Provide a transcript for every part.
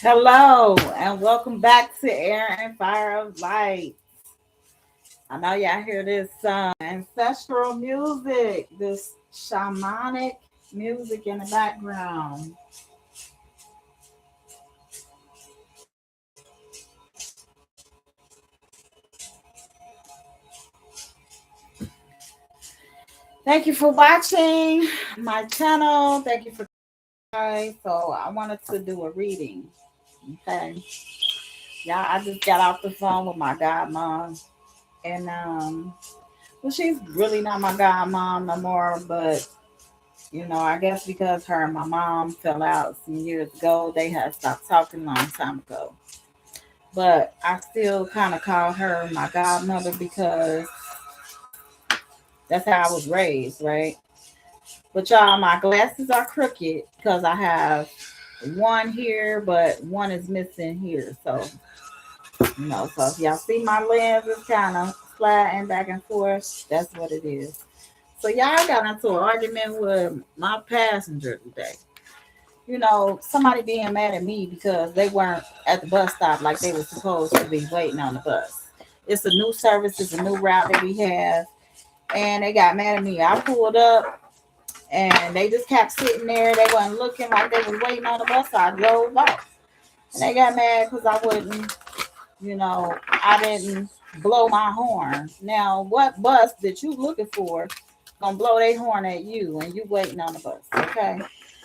Hello and welcome back to Air and Fire of Light. I know y'all hear this ancestral music, this shamanic music in the background. Thank you for watching my channel. Thank you for guys. So I wanted to do a reading. Okay. Yeah, I just got off the phone with my godmom. And well, she's really not my godmom no more, but I guess because her and my mom fell out some years ago, they had stopped talking a long time ago. But I still kind of call her my godmother because that's how I was raised, right? But y'all, my glasses are crooked because I have one here, but one is missing here. So if y'all see my lenses kind of sliding back and forth, that's what it is. So y'all got into an argument with my passenger today. Somebody being mad at me because they weren't at the bus stop like they were supposed to be waiting on the bus. It's a new service, it's a new route that we have, and they got mad at me. I pulled up and they just kept sitting there. They wasn't looking like they was waiting on the bus, so I drove off. And they got mad because I didn't blow my horn. Now, what bus that you looking for gonna blow their horn at you and you waiting on the bus, okay?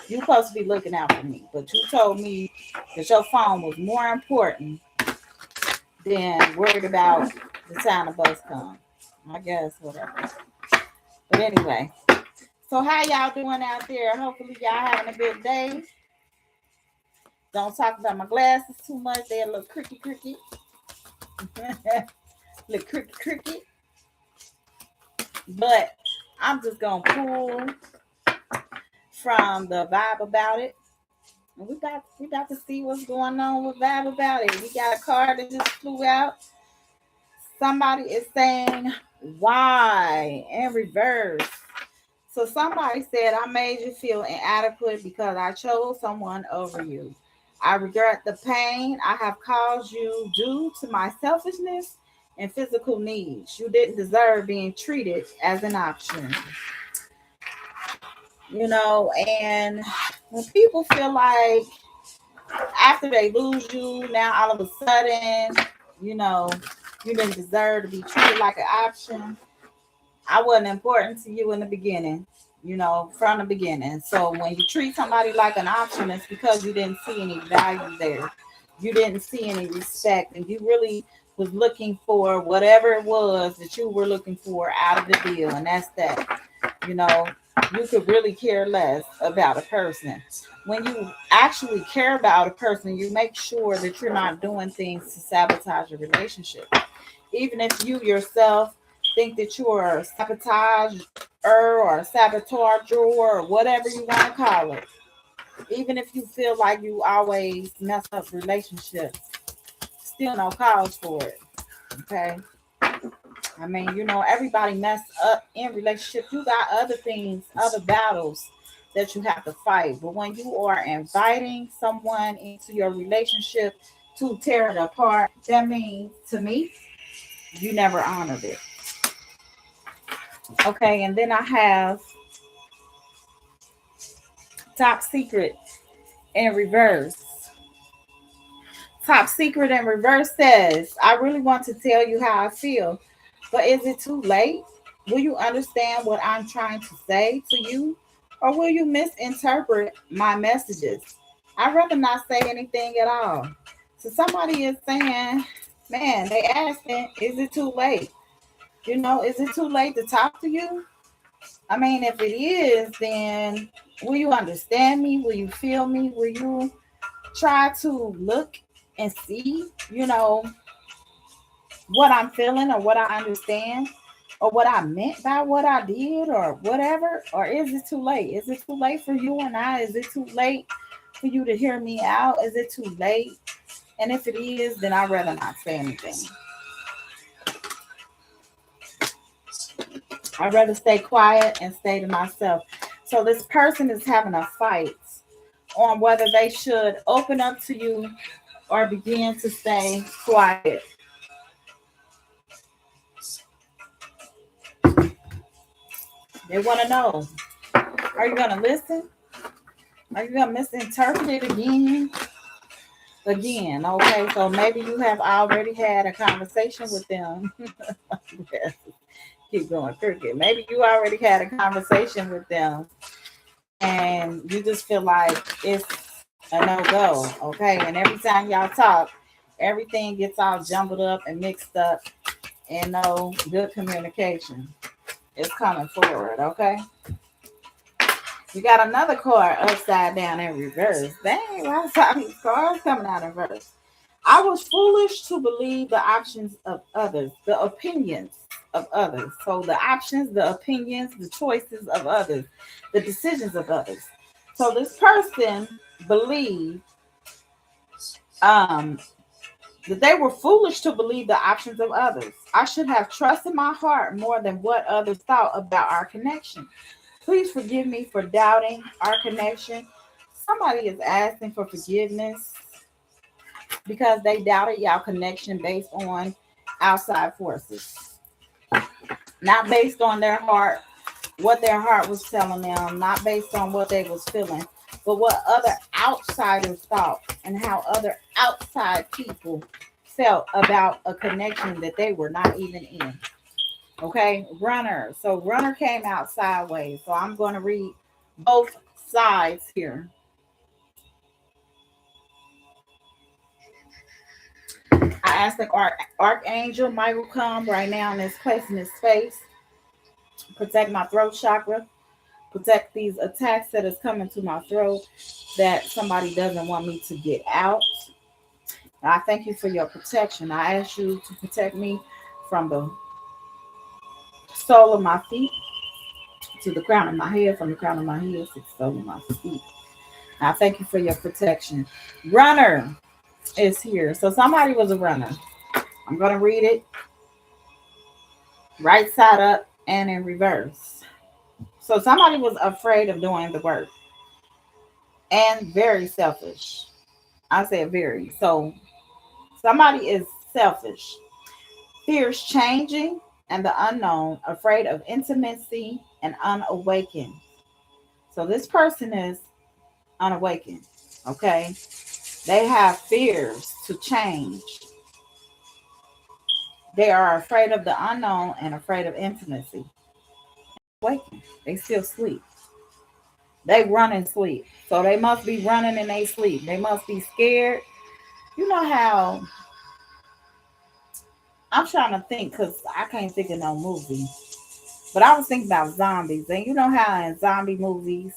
You supposed to be looking out for me, but you told me that your phone was more important than worried about the time the bus comes. I guess whatever. But anyway, so how y'all doing out there? Hopefully y'all having a good day. Don't talk about my glasses too much. They're a little cricky. Little cricky. But I'm just gonna pull from the vibe about it. And we got to see what's going on with vibe about it. We got a card that just flew out. Somebody is saying why in reverse. So somebody said, I made you feel inadequate because I chose someone over you. I regret the pain I have caused you due to my selfishness and physical needs. You didn't deserve being treated as an option. And when people feel like after they lose you, now all of a sudden, you know, you didn't deserve to be treated like an option. I wasn't important to you in the beginning, from the beginning. So when you treat somebody like an option, it's because you didn't see any value there. You didn't see any respect, and you really was looking for whatever it was that you were looking for out of the deal, and that's that. You know, you could really care less about a person. When you actually care about a person, you make sure that you're not doing things to sabotage your relationship. Even if you yourself think that you are a sabotager or a saboteur or whatever you want to call it, even if you feel like you always mess up relationships, still no cause for it. Okay. I mean, everybody mess up in relationships. You got other things, other battles that you have to fight. But when you are inviting someone into your relationship to tear it apart, that means to me, you never honored it. Okay, and then I have top secret in reverse. Top secret in reverse says, I really want to tell you how I feel, but is it too late? Will you understand what I'm trying to say to you? Or will you misinterpret my messages? I'd rather not say anything at all. So somebody is saying, man, they asking, is it too late? Is it too late to talk to you? I mean, if it is, then will you understand me? Will you feel me? Will you try to look and see, what I'm feeling or what I understand or what I meant by what I did or whatever? Or is it too late? Is it too late for you and I? Is it too late for you to hear me out? Is it too late? And if it is, then I'd rather not say anything. I'd rather stay quiet and stay to myself. So this person is having a fight on whether they should open up to you or begin to stay quiet. They want to know, are you going to listen? Are you going to misinterpret it again? Again, okay? So maybe you have already had a conversation with them. Keep going crooked. Maybe you already had a conversation with them and you just feel like it's a no-go, okay? And every time y'all talk, everything gets all jumbled up and mixed up and no good communication is coming forward, okay? We got another card upside down in reverse. Dang, why is all these cards coming out in reverse? I was foolish to believe the options of others, the opinions of others. So the options, the opinions, the choices of others, the decisions of others. So this person believed um, that they were foolish to believe the options of others. I should have trusted my heart more than what others thought about our connection. Please forgive me for doubting our connection. Somebody is asking for forgiveness because they doubted y'all connection based on outside forces, not based on their heart, what their heart was telling them, not based on what they was feeling, but what other outsiders thought and how other outside people felt about a connection that they were not even in. Okay, runner. So runner came out sideways. So I'm going to read both sides here. I asked the Archangel Michael come right now in this place in this space, protect my throat chakra, protect these attacks that is coming to my throat that somebody doesn't want me to get out. I thank you for your protection. I ask you to protect me from the sole of my feet to the crown of my head, from the crown of my head to the sole of my feet. I thank you for your protection. Runner is here. So somebody was a runner. I'm going to read it right side up and in reverse. So somebody was afraid of doing the work and very selfish. I said very. So somebody is selfish, fears changing and the unknown, afraid of intimacy and unawakened. So this person is unawakened. Okay. They have fears to change. They are afraid of the unknown and afraid of intimacy. Waking. They still sleep. They run and sleep. So they must be running and they sleep. They must be scared. You know how I'm trying to think because I can't think of no movie. But I was thinking about zombies. And you know how in zombie movies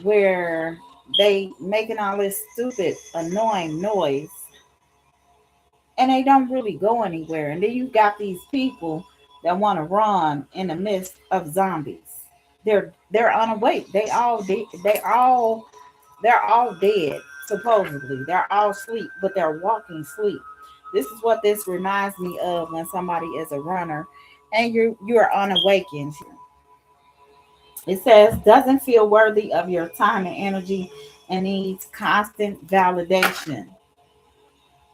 where they making all this stupid, annoying noise and they don't really go anywhere. And then you got these people that want to run in the midst of zombies. They're unawake. They're all dead supposedly. They're all asleep, but they're walking sleep. This is what this reminds me of when somebody is a runner and you're unawakened. It says doesn't feel worthy of your time and energy and needs constant validation.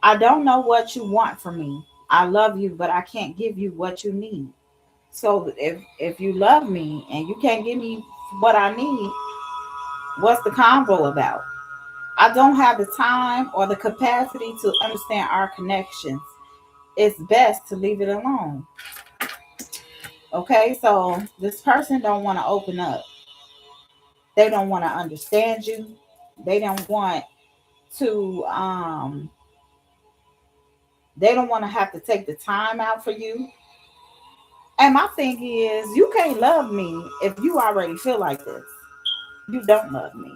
I don't know what you want from me. I love you, but I can't give you what you need. So if you love me and you can't give me what I need, what's the convo about? I don't have the time or the capacity to understand our connections. It's best to leave it alone. Okay, so this person don't want to open up. They don't want to understand you. They don't want to they don't want to have to take the time out for you. And my thing is, you can't love me if you already feel like this. You don't love me.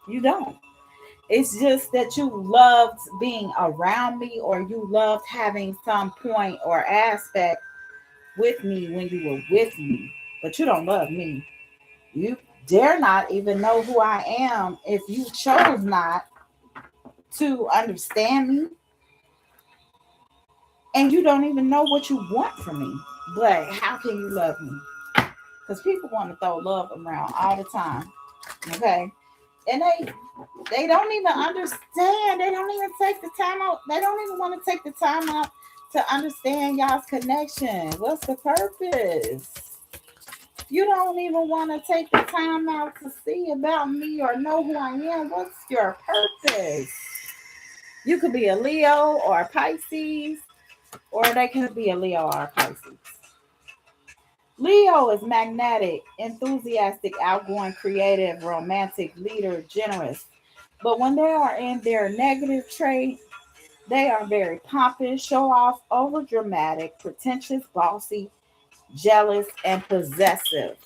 You don't. It's just that you loved being around me or you loved having some point or aspect with me when you were with me. But you don't love me. You dare not even know who I am if you chose not to understand me and you don't even know what you want from me. But how can you love me? Because people want to throw love around all the time. Okay. And they don't even understand. They don't even take the time out. They don't even want to take the time out to understand y'all's connection. What's the purpose? You don't even want to take the time out to see about me or know who I am. What's your purpose? You could be a Leo or a Pisces, or they could be a Leo or a Pisces. Leo is magnetic, enthusiastic, outgoing, creative, romantic, leader, generous. But when they are in their negative trait, they are very pompous, show off, over dramatic, pretentious, bossy, jealous, and possessive.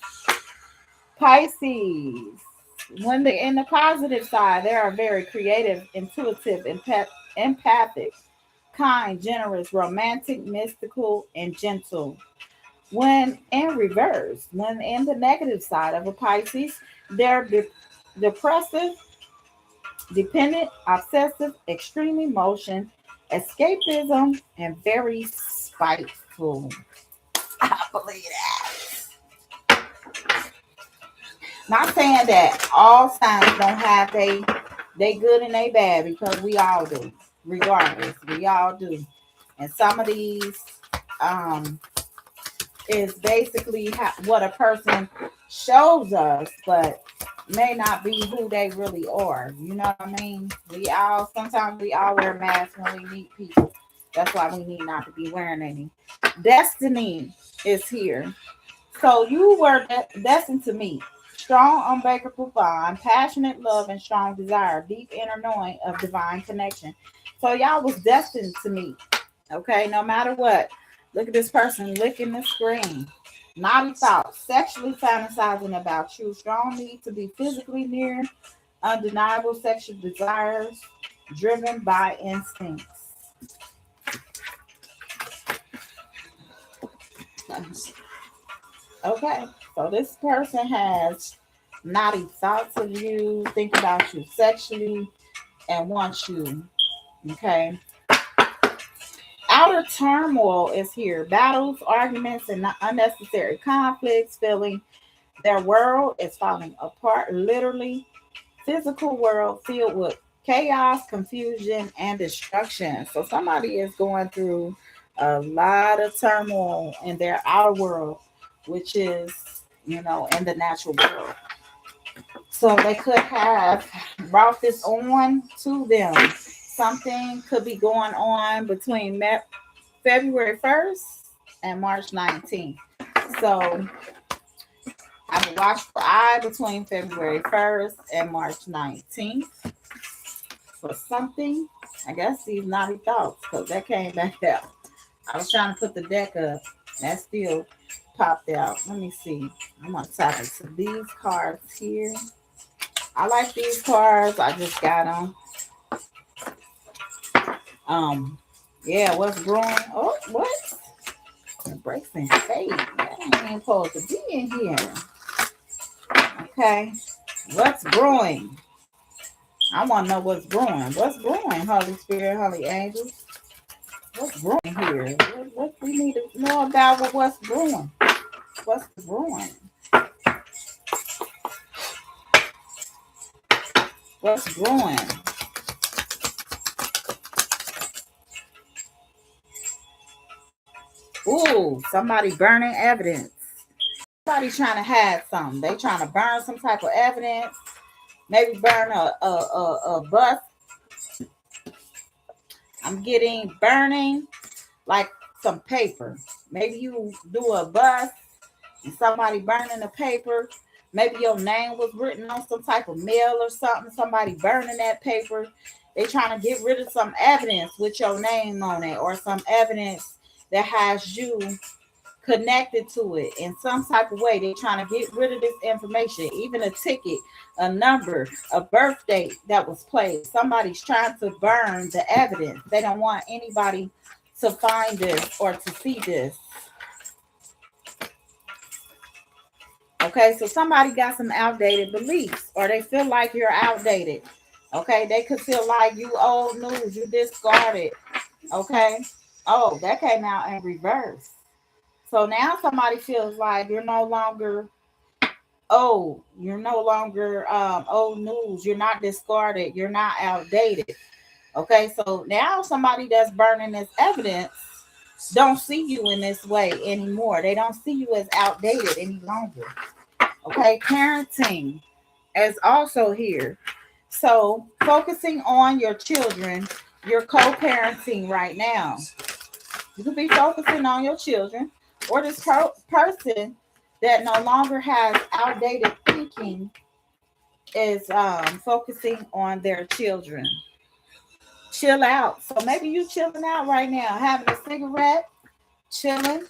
Pisces. When they're in the positive side, they are very creative, intuitive, empathic, kind, generous, romantic, mystical, and gentle. When in reverse, when in the negative side of a Pisces, they're depressive, dependent, obsessive, extreme emotion, escapism, and very spiteful. I believe that. Not saying that all signs don't have they good and they bad, because we all do. Regardless, we all do. And some of these um is basically what a person shows us, but may not be who they really are. You know what I mean? Sometimes we all wear masks when we meet people. That's why we need not to be wearing any. Destiny is here. So you were destined to meet strong, unbreakable bond, passionate love, and strong desire, deep inner knowing of divine connection. So y'all was destined to meet. Okay, no matter what. Look at this person licking the screen. Naughty thoughts, sexually fantasizing about you, strong need to be physically near, undeniable sexual desires, driven by instincts. Okay, so this person has naughty thoughts of you, think about you sexually, and wants you. Okay. Outer turmoil is here. Battles, arguments, and unnecessary conflicts, feeling their world is falling apart, literally. Physical world filled with chaos, confusion, and destruction. So somebody is going through a lot of turmoil in their outer world, which is, in the natural world. So they could have brought this on to them. Something could be going on between February 1st and March 19th. So I will watch for eye between February 1st and March 19th for something. I guess these naughty thoughts, because that came back out. I was trying to put the deck up. That still popped out. Let me see. I'm going to tap into these cards here. I like these cards. I just got them. Yeah, what's growing? Oh, what? Breaks and fade. That ain't even supposed to be in here. Okay. What's growing? I want to know what's growing. What's growing, Holy Spirit, Holy Angels? What's growing here? What we need to know about what's growing? What's growing? What's growing? Ooh, somebody burning evidence. Somebody trying to hide something. They trying to burn some type of evidence. Maybe burn a bus. I'm getting burning like some paper. Maybe you do a bus and somebody burning the paper. Maybe your name was written on some type of mail or something. Somebody burning that paper. They trying to get rid of some evidence with your name on it, or some evidence that has you connected to it in some type of way. They're trying to get rid of this information, even a ticket, a number, a birth date that was placed. Somebody's trying to burn the evidence. They don't want anybody to find this or to see this. Okay, so somebody got some outdated beliefs, or they feel like you're outdated. Okay, they could feel like you old news, you discarded. Okay, oh, that came out in reverse. So now somebody feels like you're no longer old. You're no longer old news. You're not discarded. You're not outdated. Okay, so now somebody that's burning this evidence don't see you in this way anymore. They don't see you as outdated any longer. Okay, parenting is also here. So focusing on your children, you're co-parenting right now. You could be focusing on your children or this person that no longer has outdated thinking is focusing on their children. Chill out. So maybe you chilling out right now, having a cigarette, chilling,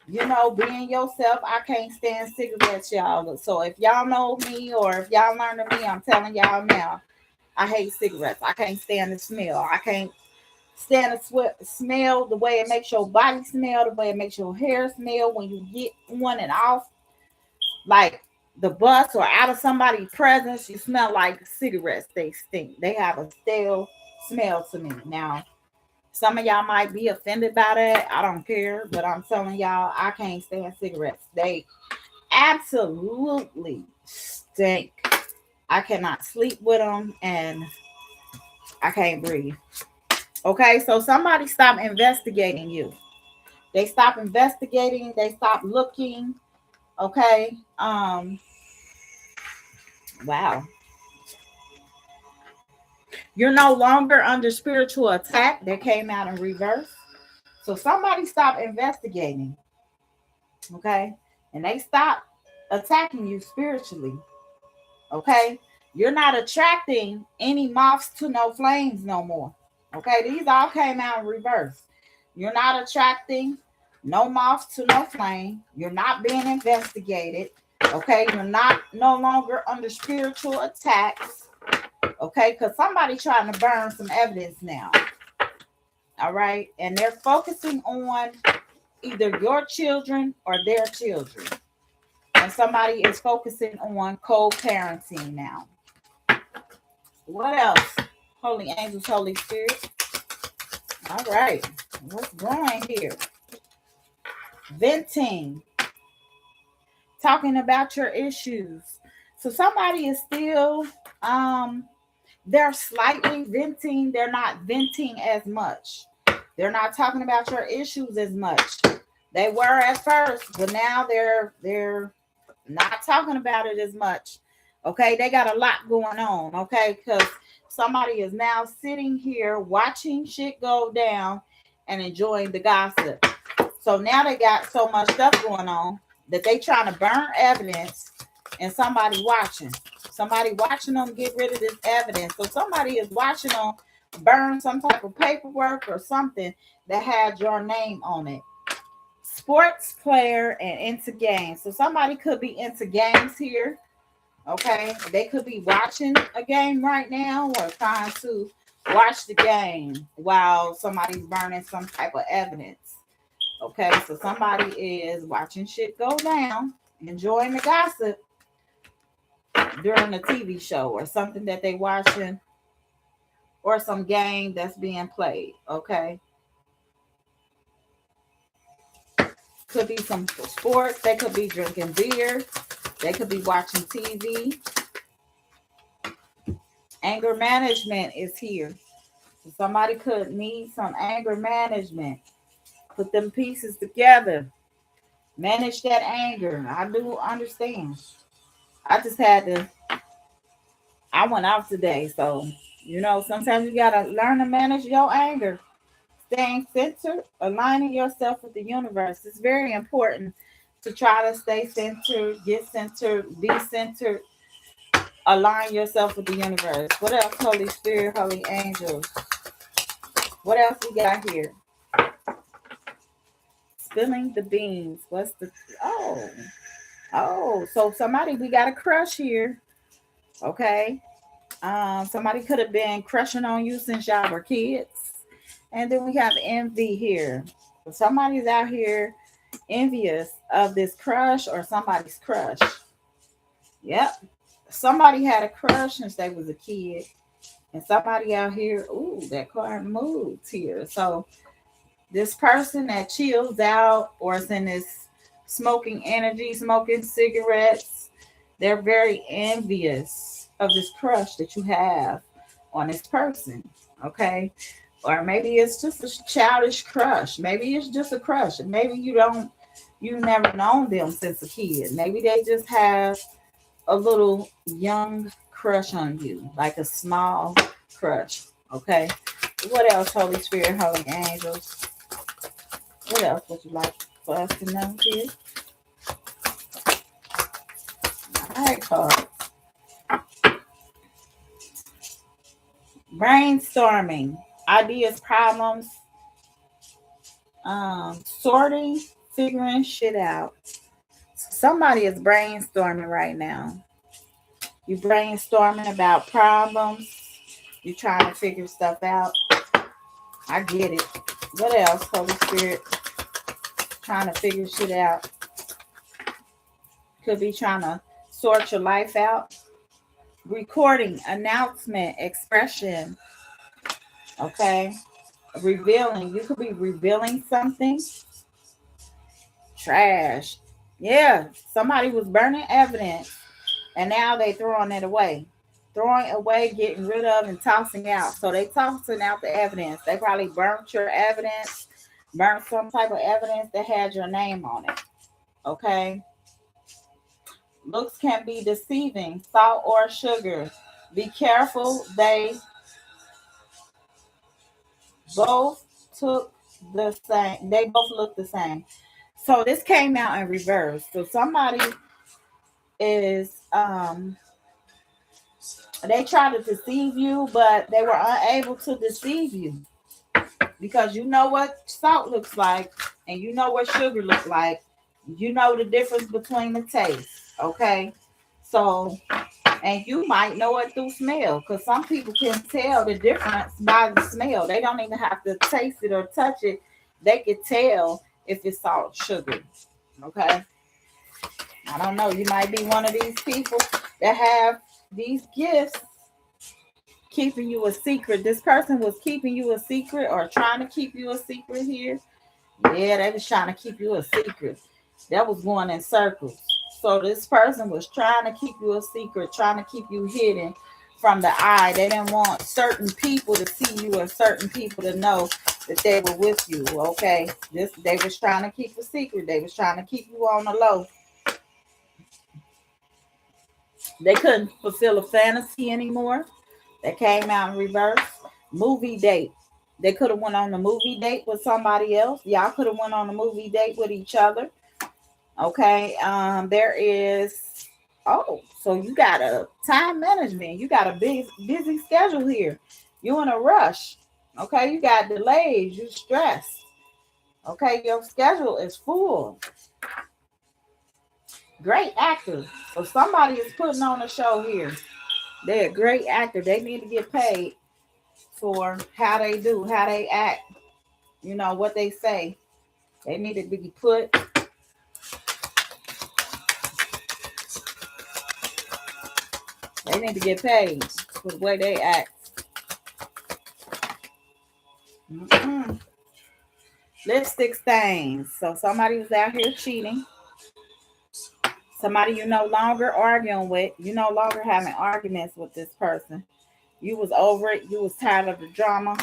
being yourself. I can't stand cigarettes, y'all. So if y'all know me or if y'all learn to me, I'm telling y'all now, I hate cigarettes. I can't stand the smell. I can't stand the smell, the way it makes your body smell, the way it makes your hair smell when you get on and off, like the bus or out of somebody's presence. You smell like cigarettes. They stink. They have a stale smell to me. Now, some of y'all might be offended by that. I don't care, but I'm telling y'all, I can't stand cigarettes. They absolutely stink. I cannot sleep with them and I can't breathe. Okay, so somebody stop investigating you. They stop investigating, they stop looking. Okay. Wow. You're no longer under spiritual attack. That came out in reverse. So somebody stop investigating. Okay. And they stop attacking you spiritually. Okay. You're not attracting any moths to no flames no more. Okay. These all came out in reverse. You're not attracting no moths to no flame. You're not being investigated. Okay. You're not no longer under spiritual attacks. Okay. Because somebody trying to burn some evidence now. All right. And they're focusing on either your children or their children. And somebody is focusing on co-parenting now. What else? Holy angels, Holy Spirit. All right. What's going here? Venting. Talking about your issues. So somebody is still, they're slightly venting. They're not venting as much. They're not talking about your issues as much. They were at first, but now they're not talking about it as much. Okay, they got a lot going on. Okay, because somebody is now sitting here watching shit go down and enjoying the gossip. So now they got so much stuff going on that they trying to burn evidence and somebody watching. Somebody watching them get rid of this evidence. So somebody is watching them burn some type of paperwork or something that had your name on it. Sports player and into games. So somebody could be into games here. Okay. They could be watching a game right now or trying to watch the game while somebody's burning some type of evidence. Okay. So somebody is watching shit go down, enjoying the gossip during a TV show or something that they watching or some game that's being played. Okay. Could be some sports. They could be drinking beer. They could be watching TV. Anger management is here. So somebody could need some anger management. Put them pieces together. Manage that anger. I do understand. I just had to, I went out today. So, sometimes you got to learn to manage your anger. Staying centered, aligning yourself with the universe. It's very important to try to stay centered, get centered, be centered, align yourself with the universe. What else, Holy Spirit, Holy Angels? What else we got here? Spilling the beans. What's the so somebody, we got a crush here. Okay. Somebody could have been crushing on you since y'all were kids. And then we have envy here. So somebody's out here envious of this crush or somebody's crush. Yep. Somebody had a crush since they was a kid. And somebody out here, that card moved here. So this person that chills out or is in this smoking energy, smoking cigarettes, They're very envious of this crush that you have on this person. Okay. Or maybe it's just a childish crush. Maybe it's just a crush. Maybe you never known them since a kid. Maybe they just have a little young crush on you, like a small crush. Okay. What else, Holy Spirit, Holy Angels? What else would you like for us to know here? All right, card. Brainstorming, ideas, problems, sorting, figuring shit out. Somebody is brainstorming right now. You brainstorming about problems. You trying to figure stuff out. I get it. What else, Holy Spirit? Trying to figure shit out. Could be trying to sort your life out. Recording, announcement, expression. Okay. Revealing. You could be revealing something. Trash. Yeah. Somebody was burning evidence and now they throwing it away. Throwing away, getting rid of, and tossing out. So they tossing out the evidence. They probably burnt your evidence, burnt some type of evidence that had your name on it. Okay. Looks can be deceiving. Salt or sugar. Be careful. They both took the same. They both look the same. So this came out in reverse. So somebody is they tried to deceive you, but they were unable to deceive you because you know what salt looks like and you know what sugar looks like. You know the difference between the taste. Okay. So, and you might know it through smell because some people can tell the difference by the smell. They don't even have to taste it or touch it. They can tell if it's salt, sugar. Okay. I don't know. You might be one of these people that have these gifts keeping you a secret. This person was keeping you a secret or trying to keep you a secret here. Yeah, they was trying to keep you a secret. That was going in circles. So this person was trying to keep you a secret, trying to keep you hidden from the eye. They didn't want certain people to see you or certain people to know that they were with you. Okay. They was trying to keep a secret. They was trying to keep you on the low. They couldn't fulfill a fantasy anymore. That came out in reverse. Movie date. They could have went on a movie date with somebody else. Y'all could have went on a movie date with each other. Okay. There is. Oh, so you got a time management. You got a busy schedule here. You in a rush. Okay. You got delays. You stressed. Okay. Your schedule is full. Great actor. So somebody is putting on a show here. They're a great actor. They need to get paid for how they do, how they act, you know, what they say. They need to be put. They need to get paid for the way they act. Mm-mm. Lipstick stains. So somebody was out here cheating. Somebody you no longer arguing with. You no longer having arguments with this person. You was over it. You was tired of the drama.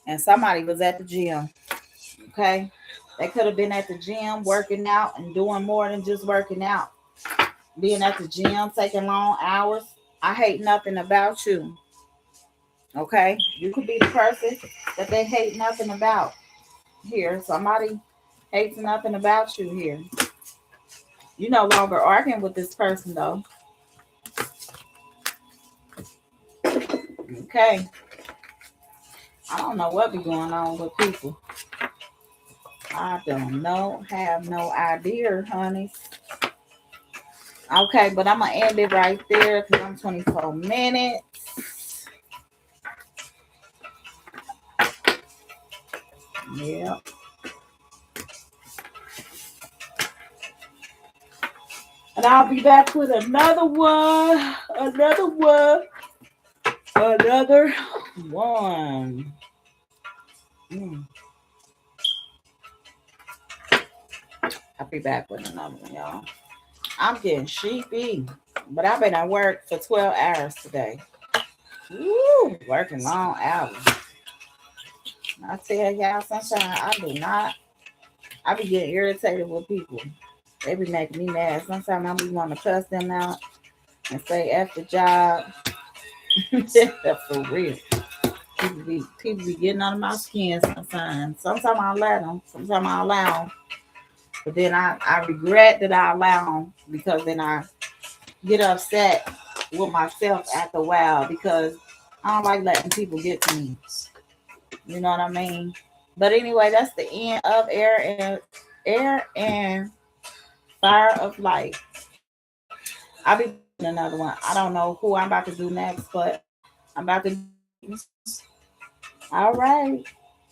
And somebody was at the gym. Okay. They could have been at the gym working out and doing more than just working out. Being at the gym, taking long hours. I hate nothing about you. Okay. You could be the person that they hate nothing about here. Somebody hates nothing about you here. You no longer arguing with this person though. Okay. I don't know what be going on with people. I don't know. Have no idea, honey. Okay, but I'm going to end it right there because I'm 24 minutes. Yeah. And I'll be back with another one. I'll be back with another one, y'all. I'm getting sheepy, but I've been at work for 12 hours today. Woo, working long hours. I tell y'all, sometimes I do not. I be getting irritated with people. They be making me mad. Sometimes I be wanting to cuss them out and say F the job. For real. People be getting under my skin sometimes. Sometimes I let them. Sometimes I allow them. But then I regret that I allow them because then I get upset with myself after a while because I don't like letting people get to me. You know what I mean? But anyway, that's the end of air and fire of light. I'll be putting another one. I don't know who I'm about to do next, but I'm about to do all right.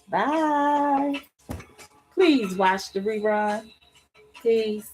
Bye. Please watch the rerun. Peace.